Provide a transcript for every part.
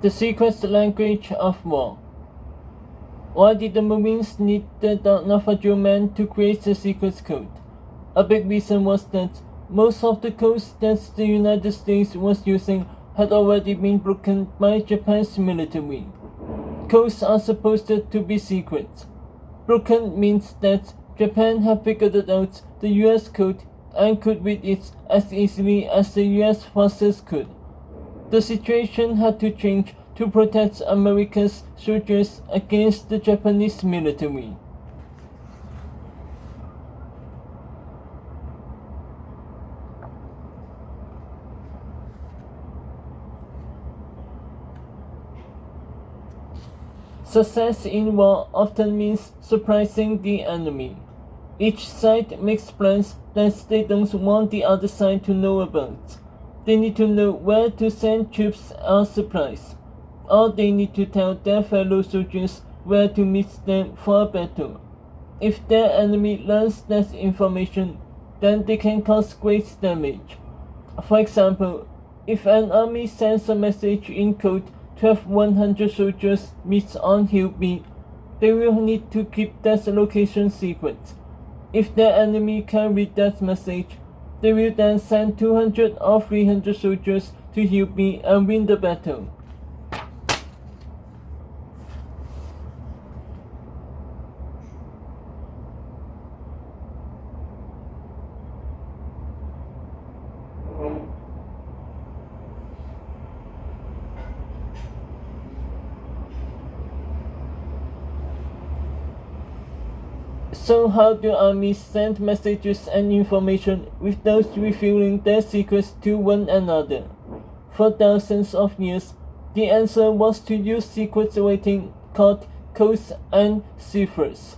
The secret language of war. Why did the Marines need the Navajo men to create the secret code? A big reason was that most of the codes that the United States was using had already been broken by Japan's military. Codes are supposed to be secret. Broken means that Japan had figured out the US code and could read it as easily as the US forces could. The situation had to change to protect America's soldiers against the Japanese military. Success in war often means surprising the enemy. Each side makes plans that they don't want the other side to know about. They need to know where to send troops or supplies, or they need to tell their fellow soldiers where to meet them for a battle. If their enemy learns that information, then they can cause great damage. For example, if an army sends a message in code to have 100 soldiers meet on Hill B, they will need to keep that location secret. If their enemy can read that message, they will then send 200 or 300 soldiers to Hill B and win the battle. So how do armies send messages and information without revealing their secrets to one another? For thousands of years, the answer was to use secret writing called codes and ciphers.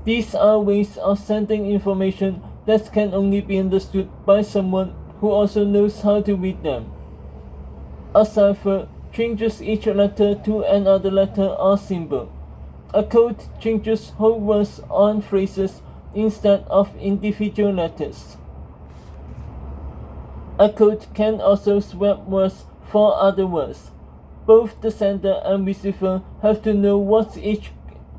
These are ways of sending information that can only be understood by someone who also knows how to read them. A cipher changes each letter to another letter or symbol. A code changes whole words or phrases instead of individual letters. A code can also swap words for other words. Both the sender and receiver have to know what each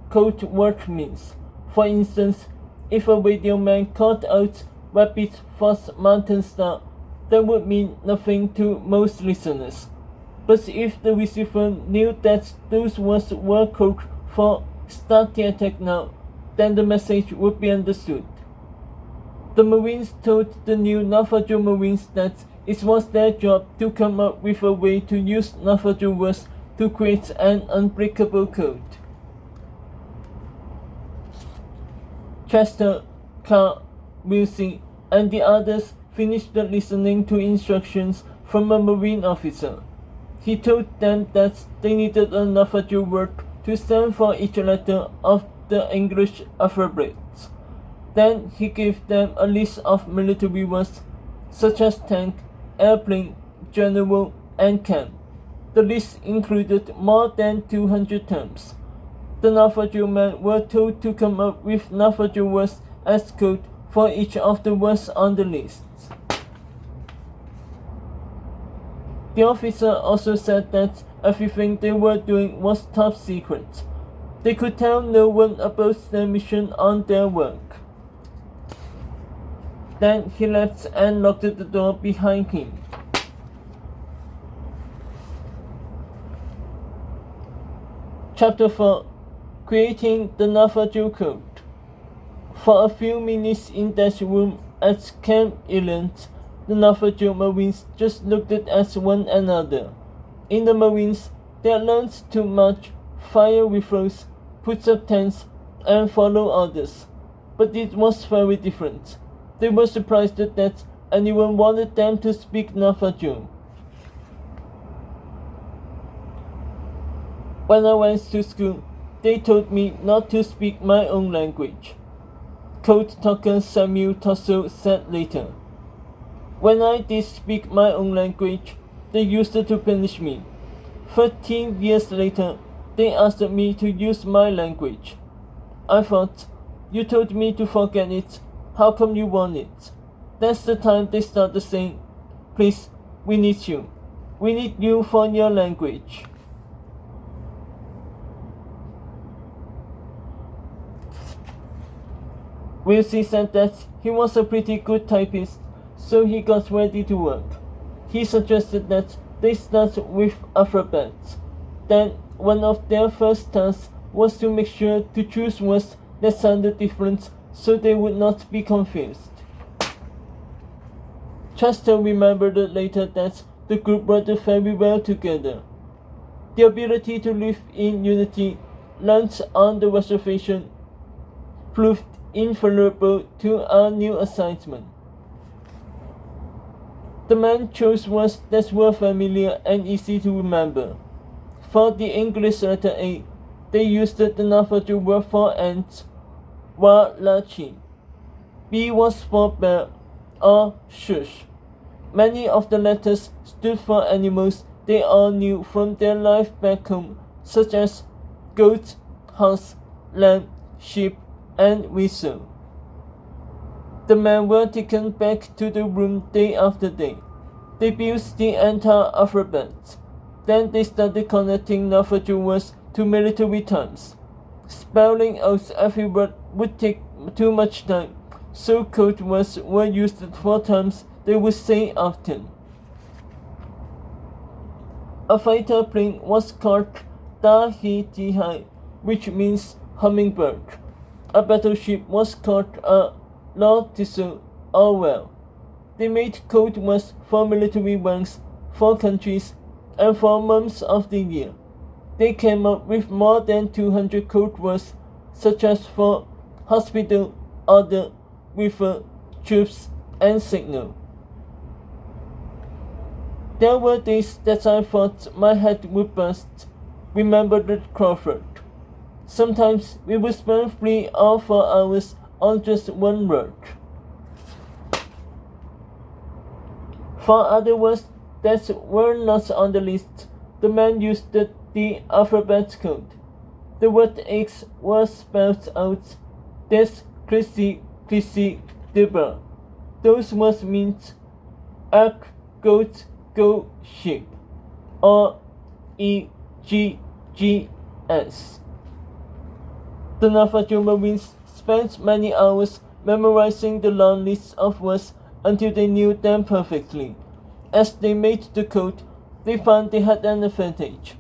code word means. For instance, if a radio man called out "Rapid Force Mountain Star," that would mean nothing to most listeners. But if the receiver knew that those words were code for "Start the attack now," then the message would be understood. The Marines told the new Navajo Marines that it was their job to come up with a way to use Navajo words to create an unbreakable code. Chester, Carl, Wilsey, and the others finished listening to instructions from a Marine officer. He told them that they needed a Navajo word to stand for each letter of the English alphabet. Then he gave them a list of military words such as tank, airplane, general, and camp. The list included more than 200 terms. The Navajo men were told to come up with Navajo words as code for each of the words on the list. The officer also said that everything they were doing was top secret. They could tell no one about their mission on their work. Then he left and locked the door behind him. Chapter 4: Creating the Navajo Code. For a few minutes in that room at Camp Eland, the Navajo Marines just looked at one another. In the Marines, they had learned to march, fire rifles, put up tents, and follow orders. But it was very different. They were surprised that anyone wanted them to speak Navajo. When I went to school, they told me not to speak my own language, Code Talker Samuel Tosso said later. When I did speak my own language, they used to punish me. 13 years later, they asked me to use my language. I thought, you told me to forget it, how come you want it? That's the time they started saying, please, we need you. We need you for your language. Wilsey said that he was a pretty good typist, so he got ready to work. He suggested that they start with alphabets. Then one of their first tasks was to make sure to choose words that sounded different so they would not be confused. Chester remembered later that the group worked very well together. The ability to live in unity learned on the reservation proved invaluable to our new assignment. The men chose words that were familiar and easy to remember. For the English letter A, they used the Navajo word for ant, walachi. B was for bear, or shush. Many of the letters stood for animals they all knew from their life back home, such as goat, horse, lamb, sheep, and whistle. The men were taken back to the room day after day. They built the entire alphabet. Then they started connecting Navajo words to military terms. Spelling out every word would take too much time, so code words were used for terms they would say often. A fighter plane was called Tahitihai, which means hummingbird. A battleship was called a Lautisu or well. They made code words for military ranks, for countries, and for months of the year. They came up with more than 200 code words, such as for hospital, order, river, troops, and signal. There were days that I thought my head would burst, remembered Crawford. Sometimes we would spend 3 or 4 hours on just one word. For other words that were not on the list, the men used the alphabet code. The word eggs was spelled out des, Chrissy, Deborah. Those words meant egg, goat, go, sheep, or EGGS. The Navajo Marines spent many hours memorizing the long list of words until they knew them perfectly. As they made the code, they found they had an advantage.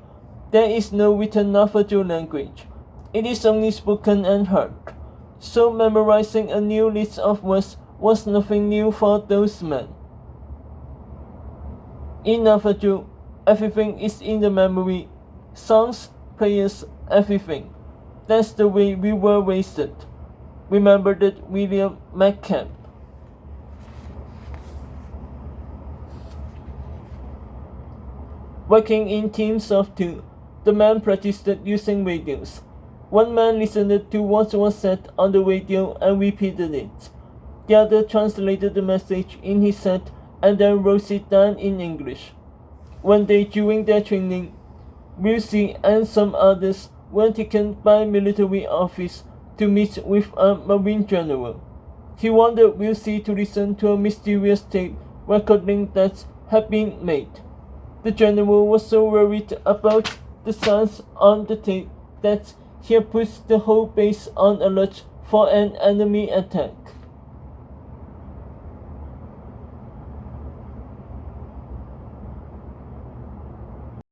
There is no written Navajo language. It is only spoken and heard. So memorizing a new list of words was nothing new for those men. In Navajo, everything is in the memory. Songs, prayers, everything. That's the way we were raised. Remembered William McCamp. Working in teams of 2, the men practiced using radios. One man listened to what was said on the radio and repeated it. The other translated the message in his head and then wrote it down in English. One day during their training, Wilsey and some others were taken by military office to meet with a Marine general. He wanted Wilsey to listen to a mysterious tape recording that had been made. The general was so worried about the sounds on the tape that he had put the whole base on alert for an enemy attack.